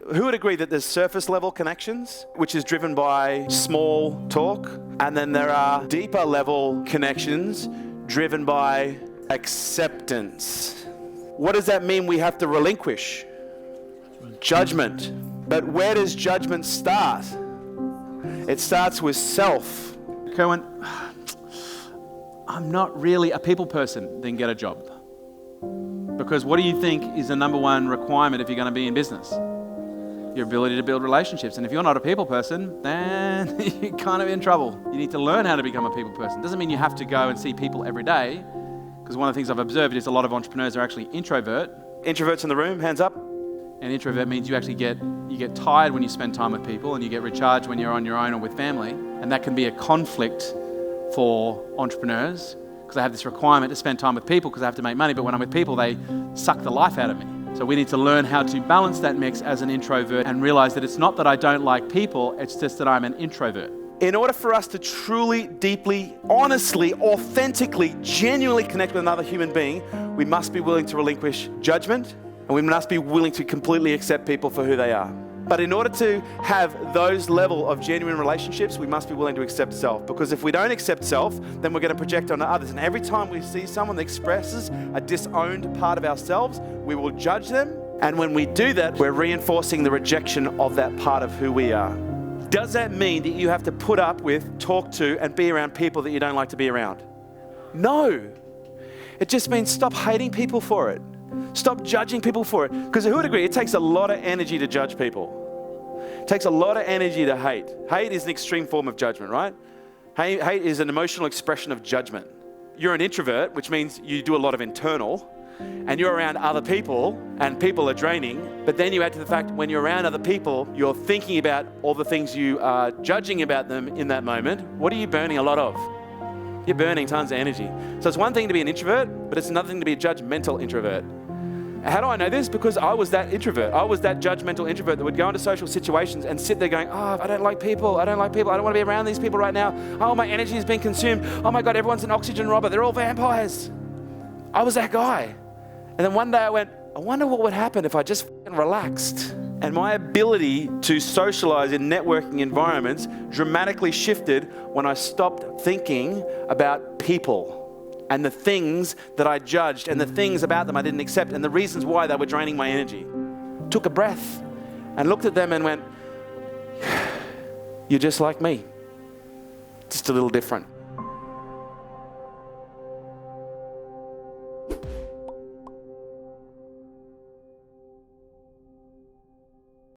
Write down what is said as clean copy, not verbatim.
Who would agree that there's surface level connections, which is driven by small talk, and then there are deeper level connections driven by acceptance? What does that mean we have to relinquish? Judgment. But where does judgment start? It starts with self. Kerwin, I'm not really a people person, then get a job. Because what do you think is the number one requirement if you're going to be in business? Your ability to build relationships. And if you're not a people person, then you're kind of in trouble. You need to learn how to become a people person. Doesn't mean you have to go and see people every day, because one of the things I've observed is a lot of entrepreneurs are actually introvert. Introverts in the room, hands up. And introvert means you actually get tired when you spend time with people, and you get recharged when you're on your own or with family. And that can be a conflict for entrepreneurs, because they have this requirement to spend time with people because they have to make money, but when I'm with people, they suck the life out of me. So we need to learn how to balance that mix as an introvert and realize that it's not that I don't like people, it's just that I'm an introvert. In order for us to truly, deeply, honestly, authentically, genuinely connect with another human being, we must be willing to relinquish judgment, and we must be willing to completely accept people for who they are. But in order to have those level of genuine relationships, we must be willing to accept self. Because if we don't accept self, then we're going to project onto others. And every time we see someone that expresses a disowned part of ourselves, we will judge them. And when we do that, we're reinforcing the rejection of that part of who we are. Does that mean that you have to put up with, talk to, and be around people that you don't like to be around? No. It just means stop hating people for it. Stop judging people for it. Because who would agree, it takes a lot of energy to judge people. It takes a lot of energy to hate. Hate is an extreme form of judgment, right? Hate is an emotional expression of judgment. You're an introvert, which means you do a lot of internal, and you're around other people, and people are draining. But then you add to the fact, when you're around other people, you're thinking about all the things you are judging about them in that moment. What are you burning a lot of? You're burning tons of energy. So it's one thing to be an introvert, but it's another thing to be a judgmental introvert. How do I know this? Because I was that introvert. I was that judgmental introvert that would go into social situations and sit there going, oh, I don't like people. I don't like people. I don't want to be around these people right now. Oh, my energy is being consumed. Oh my God, everyone's an oxygen robber. They're all vampires. I was that guy. And then one day I went, I wonder what would happen if I just relaxed. And my ability to socialize in networking environments dramatically shifted when I stopped thinking about people and the things that I judged and the things about them I didn't accept and the reasons why they were draining my energy. Took a breath and looked at them and went, you're just like me, just a little different.